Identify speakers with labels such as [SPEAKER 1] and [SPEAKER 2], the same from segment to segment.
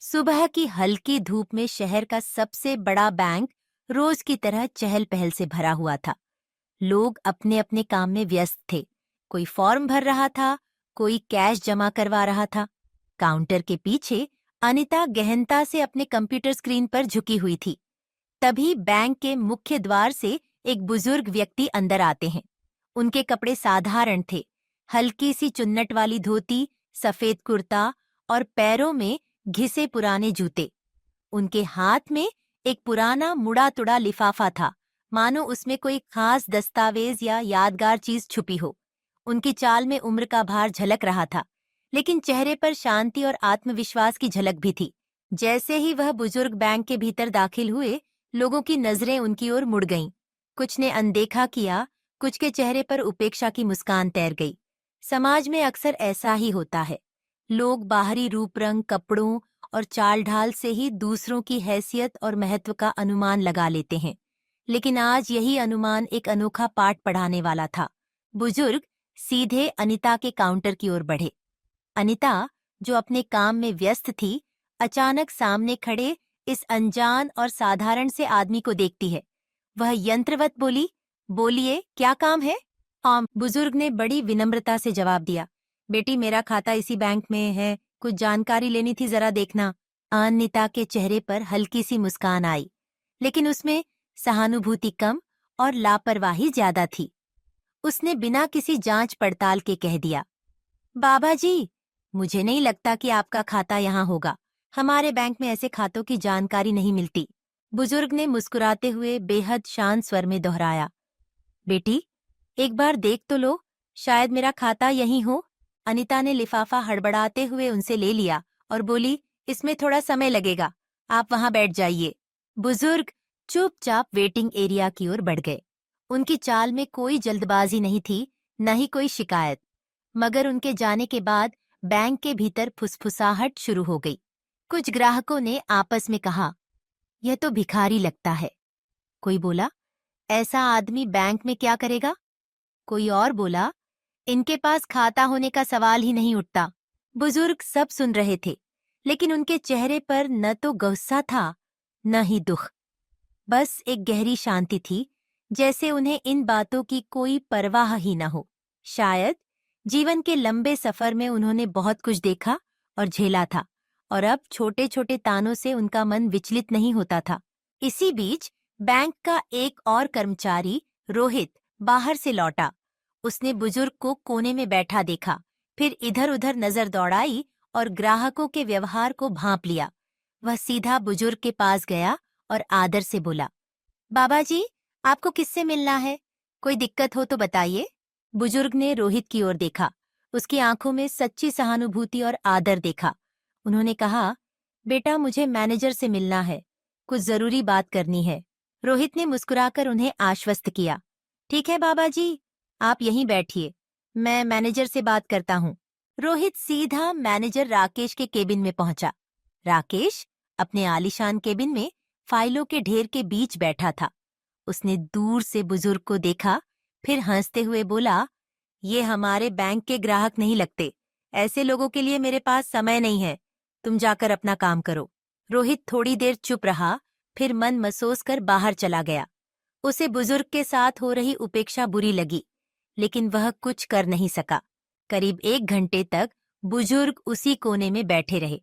[SPEAKER 1] सुबह की हल्की धूप में शहर का सबसे बड़ा बैंक रोज की तरह चहल पहल से भरा हुआ था। लोग अपने अपने काम में व्यस्त थे। कोई फॉर्म भर रहा था, कोई कैश जमा करवा रहा था। काउंटर के पीछे अनिता गहनता से अपने कंप्यूटर स्क्रीन पर झुकी हुई थी। तभी बैंक के मुख्य द्वार से एक बुजुर्ग व्यक्ति अंदर आते हैं। उनके कपड़े साधारण थे, हल्की सी चुन्नट वाली धोती, सफेद कुर्ता और पैरों में घिसे पुराने जूते। उनके हाथ में एक पुराना मुड़ा तुड़ा लिफाफा था, मानो उसमें कोई खास दस्तावेज या यादगार चीज छुपी हो। उनकी चाल में उम्र का भार झलक रहा था, लेकिन चेहरे पर शांति और आत्मविश्वास की झलक भी थी। जैसे ही वह बुजुर्ग बैंक के भीतर दाखिल हुए, लोगों की नजरें उनकी ओर मुड़ गईं। कुछ ने अनदेखा किया, कुछ के चेहरे पर उपेक्षा की मुस्कान तैर गई। समाज में अक्सर ऐसा ही होता है। लोग बाहरी रूप रंग, कपड़ों और चाल ढाल से ही दूसरों की हैसियत और महत्व का अनुमान लगा लेते हैं। लेकिन आज यही अनुमान एक अनोखा पाठ पढ़ाने वाला था। बुजुर्ग सीधे अनिता के काउंटर की ओर बढ़े। अनिता, जो अपने काम में व्यस्त थी, अचानक सामने खड़े इस अनजान और साधारण से आदमी को देखती है। वह यंत्रवत बोली, बोलिए, क्या काम है? बुजुर्ग ने बड़ी विनम्रता से जवाब दिया, बेटी मेरा खाता इसी बैंक में है, कुछ जानकारी लेनी थी, जरा देखना। अनिता के चेहरे पर हल्की सी मुस्कान आई, लेकिन उसमें सहानुभूति कम और लापरवाही ज्यादा थी। उसने बिना किसी जांच पड़ताल के कह दिया, बाबा जी, मुझे नहीं लगता कि आपका खाता यहाँ होगा। हमारे बैंक में ऐसे खातों की जानकारी नहीं मिलती। बुजुर्ग ने मुस्कुराते हुए बेहद शांत स्वर में दोहराया, बेटी एक बार देख तो लो, शायद मेरा खाता यहीं हो। अनिता ने लिफाफा हड़बड़ाते हुए उनसे ले लिया और बोली, इसमें थोड़ा समय लगेगा, आप वहां बैठ जाइए। बुजुर्ग चुपचाप वेटिंग एरिया की ओर बढ़ गए। उनकी चाल में कोई जल्दबाजी नहीं थी, न ही कोई शिकायत। मगर उनके जाने के बाद बैंक के भीतर फुसफुसाहट शुरू हो गई। कुछ ग्राहकों ने आपस में कहा, यह तो भिखारी लगता है। कोई बोला, ऐसा आदमी बैंक में क्या करेगा? कोई और बोला, इनके पास खाता होने का सवाल ही नहीं उठता। बुजुर्ग सब सुन रहे थे, लेकिन उनके चेहरे पर न तो गुस्सा था, न ही दुख। बस एक गहरी शांति थी, जैसे उन्हें इन बातों की कोई परवाह ही न हो। शायद जीवन के लंबे सफर में उन्होंने बहुत कुछ देखा और झेला था, और अब छोटे छोटे तानों से उनका मन विचलित नहीं होता था। इसी बीच बैंक का एक और कर्मचारी, रोहित, बाहर से लौटा। उसने बुजुर्ग को कोने में बैठा देखा, फिर इधर उधर नजर दौड़ाई और ग्राहकों के व्यवहार को भांप लिया। वह सीधा बुजुर्ग के पास गया और आदर से बोला, बाबा जी, आपको किससे मिलना है? कोई दिक्कत हो तो बताइए। बुजुर्ग ने रोहित की ओर देखा। उसकी आंखों में सच्ची सहानुभूति और आदर देखा। उन्होंने कहा, बेटा मुझे मैनेजर से मिलना है, कुछ जरूरी बात करनी है। रोहित ने मुस्कुराकर उन्हें आश्वस्त किया, ठीक है बाबा जी, आप यहीं बैठिए, मैं मैनेजर से बात करता हूँ। रोहित सीधा मैनेजर राकेश के केबिन में पहुंचा। राकेश अपने आलीशान केबिन में फाइलों के ढेर के बीच बैठा था। उसने दूर से बुजुर्ग को देखा, फिर हंसते हुए बोला, ये हमारे बैंक के ग्राहक नहीं लगते, ऐसे लोगों के लिए मेरे पास समय नहीं है, तुम जाकर अपना काम करो। रोहित थोड़ी देर चुप रहा, फिर मन मसोस कर बाहर चला गया। उसे बुजुर्ग के साथ हो रही उपेक्षा बुरी लगी, लेकिन वह कुछ कर नहीं सका। करीब 1 घंटे तक बुजुर्ग उसी कोने में बैठे रहे।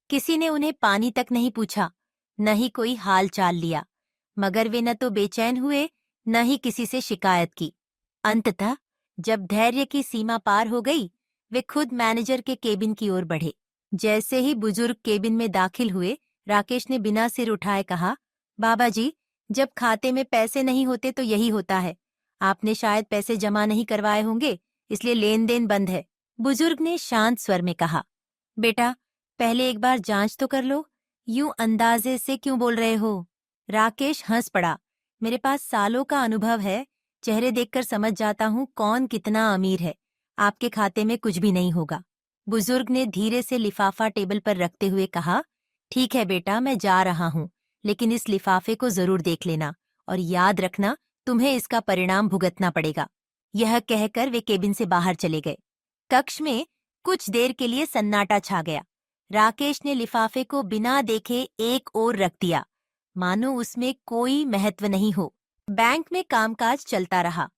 [SPEAKER 1] किसी ने उन्हें पानी तक नहीं पूछा, न ही कोई हाल चाल लिया, मगर वे न तो बेचैन हुए, न ही किसी से शिकायत की। अंततः जब धैर्य की सीमा पार हो गई, वे खुद मैनेजर के केबिन की ओर बढ़े। जैसे ही बुजुर्ग केबिन में दाखिल हुए, राकेश ने बिना सिर उठाए कहा, बाबा जी, जब खाते में पैसे नहीं होते तो यही होता है। आपने शायद पैसे जमा नहीं करवाए होंगे, इसलिए लेन देन बंद है। बुजुर्ग ने शांत स्वर में कहा, बेटा पहले एक बार जांच तो कर लो, यूं अंदाजे से क्यों बोल रहे हो? राकेश हंस पड़ा, मेरे पास सालों का अनुभव है, चेहरे देखकर समझ जाता हूँ कौन कितना अमीर है। आपके खाते में कुछ भी नहीं होगा। बुजुर्ग ने धीरे से लिफाफा टेबल पर रखते हुए कहा, ठीक है बेटा, मैं जा रहा हूँ, लेकिन इस लिफाफे को जरूर देख लेना और याद रखना, तुम्हें इसका परिणाम भुगतना पड़ेगा। यह कहकर वे केबिन से बाहर चले गए। कक्ष में कुछ देर के लिए सन्नाटा छा गया। राकेश ने लिफाफे को बिना देखे एक ओर रख दिया, मानो उसमें कोई महत्व नहीं हो। बैंक में कामकाज चलता रहा।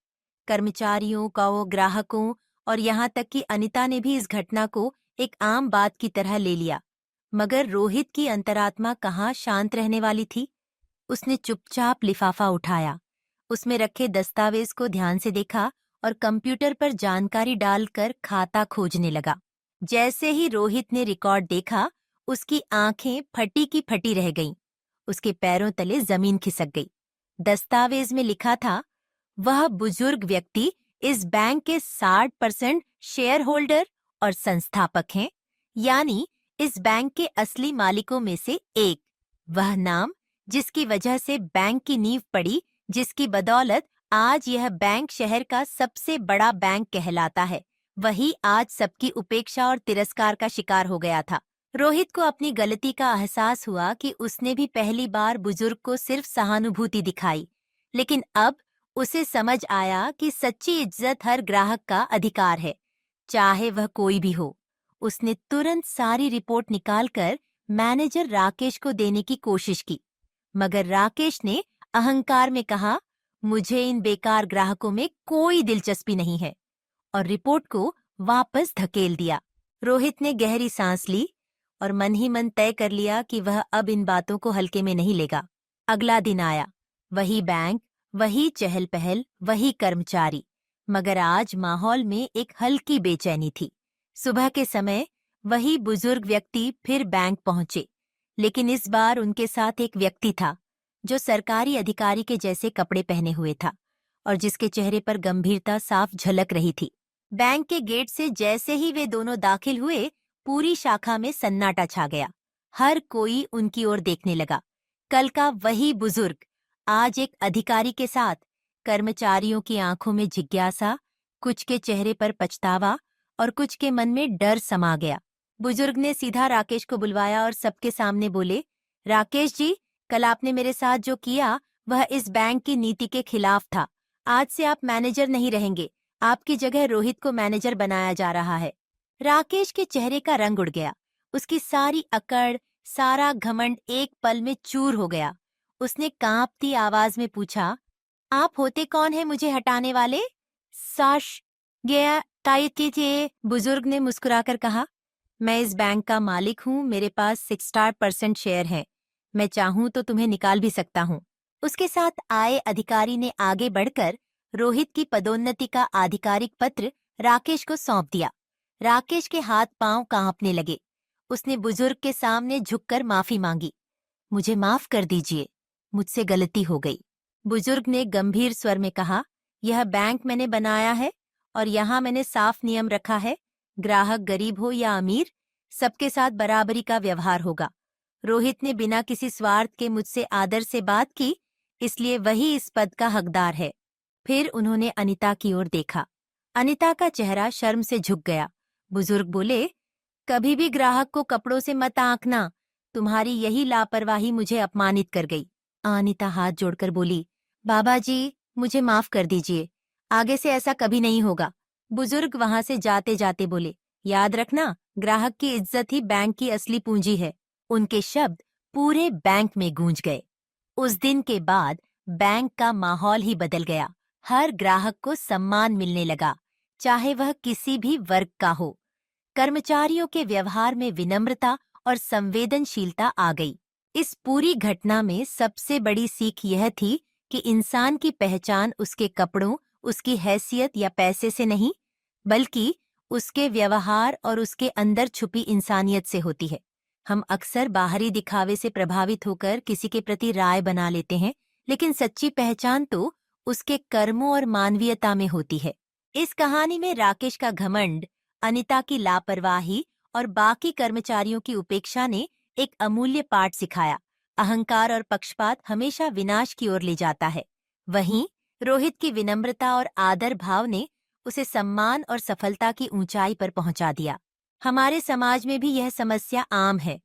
[SPEAKER 1] कर्मचारियों को, ग्राहकों और यहाँ तक कि अनिता ने भी इस घटना को एक आम बात की तरह ले लिया। मगर रोहित की अंतरात्मा कहाँ शांत रहने वाली थी। उसने चुपचाप लिफाफा उठाया, उसमें रखे दस्तावेज को ध्यान से देखा और कंप्यूटर पर जानकारी डालकर खाता खोजने लगा। जैसे ही रोहित ने रिकॉर्ड देखा, उसकी आंखें फटी की फटी रह गईं। उसके पैरों तले जमीन खिसक गई। दस्तावेज में लिखा था, वह बुजुर्ग व्यक्ति इस बैंक के 60% शेयर होल्डर और संस्थापक हैं, यानी इस बैंक के असली मालिकों में से एक। वह नाम जिसकी वजह से बैंक की नींव पड़ी, जिसकी बदौलत आज यह बैंक शहर का सबसे बड़ा बैंक कहलाता है, वही आज सबकी उपेक्षा और तिरस्कार का शिकार हो गया था। रोहित को अपनी गलती का एहसास हुआ कि उसने भी पहली बार बुजुर्ग को सिर्फ सहानुभूति दिखाई, लेकिन अब उसे समझ आया कि सच्ची इज्जत हर ग्राहक का अधिकार है, चाहे वह कोई भी हो। उसने तुरंत सारी रिपोर्ट निकालकर मैनेजर राकेश को देने की कोशिश की, मगर राकेश ने अहंकार में कहा, मुझे इन बेकार ग्राहकों में कोई दिलचस्पी नहीं है, और रिपोर्ट को वापस धकेल दिया। रोहित ने गहरी सांस ली और मन ही मन तय कर लिया कि वह अब इन बातों को हल्के में नहीं लेगा। अगला दिन आया, वही बैंक, वही चहल पहल, वही कर्मचारी, मगर आज माहौल में एक हल्की बेचैनी थी। सुबह के समय वही बुजुर्ग व्यक्ति फिर बैंक पहुंचे, लेकिन इस बार उनके साथ एक व्यक्ति था जो सरकारी अधिकारी के जैसे कपड़े पहने हुए था और जिसके चेहरे पर गंभीरता साफ झलक रही थी। बैंक के गेट से जैसे ही वे दोनों दाखिल हुए, पूरी शाखा में सन्नाटा छा गया। हर कोई उनकी ओर देखने लगा। कल का वही बुजुर्ग आज एक अधिकारी के साथ। कर्मचारियों की आंखों में जिज्ञासा, कुछ के चेहरे पर पछतावा और कुछ के मन में डर समा गया। बुजुर्ग ने सीधा राकेश को बुलवाया और सबके सामने बोले, राकेश जी, कल आपने मेरे साथ जो किया वह इस बैंक की नीति के खिलाफ था। आज से आप मैनेजर नहीं रहेंगे, आपकी जगह रोहित को मैनेजर बनाया जा रहा है। राकेश के चेहरे का रंग उड़ गया। उसकी सारी अकड़, सारा घमंड एक पल में चूर हो गया। उसने कांपती आवाज में पूछा, आप होते कौन है मुझे हटाने वाले? साश गया ताइती। बुजुर्ग ने मुस्कुराकर कहा, मैं इस बैंक का मालिक हूँ, मेरे पास 60% शेयर हैं। मैं चाहूँ तो तुम्हें निकाल भी सकता हूँ। उसके साथ आए अधिकारी ने आगे बढ़कर रोहित की पदोन्नति का आधिकारिक पत्र राकेश को सौंप दिया। राकेश के हाथ पांव कांपने लगे। उसने बुजुर्ग के सामने झुककर माफी मांगी। मुझे माफ कर दीजिए, मुझसे गलती हो गई। बुजुर्ग ने गंभीर स्वर में कहा, यह बैंक मैंने बनाया है और यहाँ मैंने साफ नियम रखा है, ग्राहक गरीब हो या अमीर, सबके साथ बराबरी का व्यवहार होगा। रोहित ने बिना किसी स्वार्थ के मुझसे आदर से बात की, इसलिए वही इस पद का हकदार है। फिर उन्होंने अनिता की ओर देखा। अनिता का चेहरा शर्म से झुक गया। बुजुर्ग बोले, कभी भी ग्राहक को कपड़ों से मत आंकना, तुम्हारी यही लापरवाही मुझे अपमानित कर गई। अनिता हाथ जोड़कर बोली, बाबा जी, मुझे माफ कर दीजिए, आगे से ऐसा कभी नहीं होगा। बुजुर्ग वहां से जाते जाते बोले, याद रखना, ग्राहक की इज्जत ही बैंक की असली पूंजी है। उनके शब्द पूरे बैंक में गूंज गए। उस दिन के बाद बैंक का माहौल ही बदल गया। हर ग्राहक को सम्मान मिलने लगा, चाहे वह किसी भी वर्ग का हो। कर्मचारियों के व्यवहार में विनम्रता और संवेदनशीलता आ गई। इस पूरी घटना में सबसे बड़ी सीख यह थी कि इंसान की पहचान उसके कपड़ों, उसकी हैसियत या पैसे से नहीं, बल्कि उसके व्यवहार और उसके अंदर छुपी इंसानियत से होती है। हम अक्सर बाहरी दिखावे से प्रभावित होकर किसी के प्रति राय बना लेते हैं, लेकिन सच्ची पहचान तो उसके कर्मों और मानवीयता में होती है। इस कहानी में राकेश का घमंड, अनिता की लापरवाही और बाकी कर्मचारियों की उपेक्षा ने एक अमूल्य पाठ सिखाया। अहंकार और पक्षपात हमेशा विनाश की ओर ले जाता है। वहीं रोहित की विनम्रता और आदर भाव ने उसे सम्मान और सफलता की ऊंचाई पर पहुंचा दिया। हमारे समाज में भी यह समस्या आम है।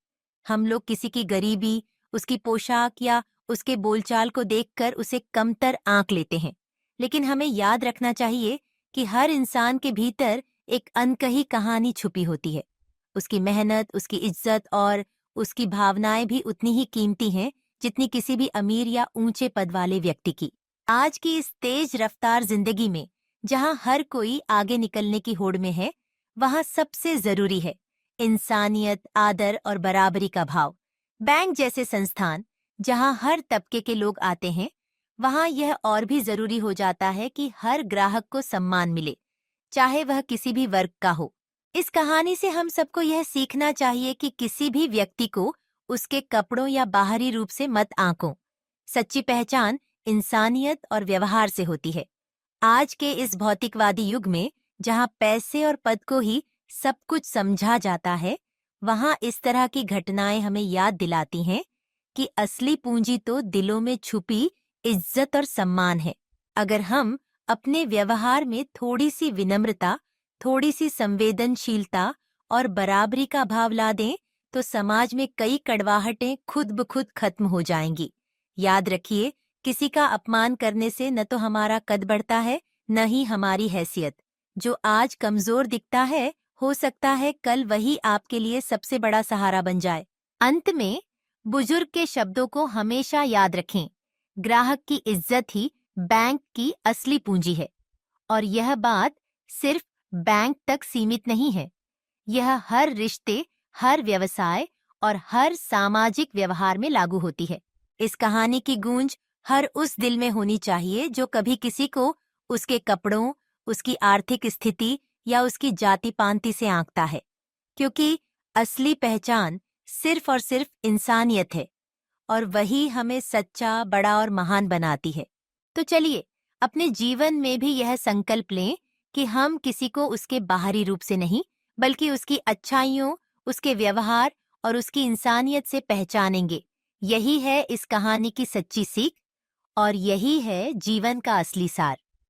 [SPEAKER 1] हम लोग किसी की गरीबी, उसकी पोशाक या उसके बोलचाल को देखकर उसे कमतर आंक लेते हैं, लेकिन हमें याद रखना चाहिए कि हर इंसान के भीतर एक अनकही कहानी छुपी होती है। उसकी मेहनत, उसकी इज्जत और उसकी भावनाएं भी उतनी ही कीमती हैं जितनी किसी भी अमीर या ऊंचे पद वाले व्यक्ति की। आज की इस तेज रफ्तार जिंदगी में जहां हर कोई आगे निकलने की होड़ में है, वहां सबसे जरूरी है इंसानियत, आदर और बराबरी का भाव। बैंक जैसे संस्थान जहां हर तबके के लोग आते हैं, वहां यह और भी जरूरी हो जाता है कि हर ग्राहक को सम्मान मिले, चाहे वह किसी भी वर्ग का हो। इस कहानी से हम सबको यह सीखना चाहिए कि किसी भी व्यक्ति को उसके कपड़ों या बाहरी रूप से मत आंको। सच्ची पहचान इंसानियत और व्यवहार से होती है। आज के इस भौतिकवादी युग में जहां पैसे और पद को ही सब कुछ समझा जाता है, वहां इस तरह की घटनाएं हमें याद दिलाती हैं कि असली पूंजी तो दिलों में छुपी इज्जत और सम्मान है। अगर हम अपने व्यवहार में थोड़ी सी विनम्रता, थोड़ी सी संवेदनशीलता और बराबरी का भाव ला दें, तो समाज में कई कड़वाहटें खुद ब खुद खत्म हो जाएंगी। याद रखिए, किसी का अपमान करने से न तो हमारा कद बढ़ता है, न ही हमारी हैसियत। जो आज कमजोर दिखता है, हो सकता है कल वही आपके लिए सबसे बड़ा सहारा बन जाए। अंत में बुजुर्ग के शब्दों को हमेशा याद रखें, ग्राहक की इज्जत ही बैंक की असली पूंजी है। और यह बात सिर्फ बैंक तक सीमित नहीं है, यह हर रिश्ते, हर व्यवसाय और हर सामाजिक व्यवहार में लागू होती है। इस कहानी की गूंज हर उस दिल में होनी चाहिए जो कभी किसी को उसके कपड़ों, उसकी आर्थिक स्थिति या उसकी जाति पांति से आंकता है, क्योंकि असली पहचान सिर्फ और सिर्फ इंसानियत है और वही हमें सच्चा, बड़ा और महान बनाती है। तो चलिए अपने जीवन में भी यह संकल्प लें कि हम किसी को उसके बाहरी रूप से नहीं, बल्कि उसकी अच्छाइयों, उसके व्यवहार और उसकी इंसानियत से पहचानेंगे। यही है इस कहानी की सच्ची सीख और यही है जीवन का असली सार।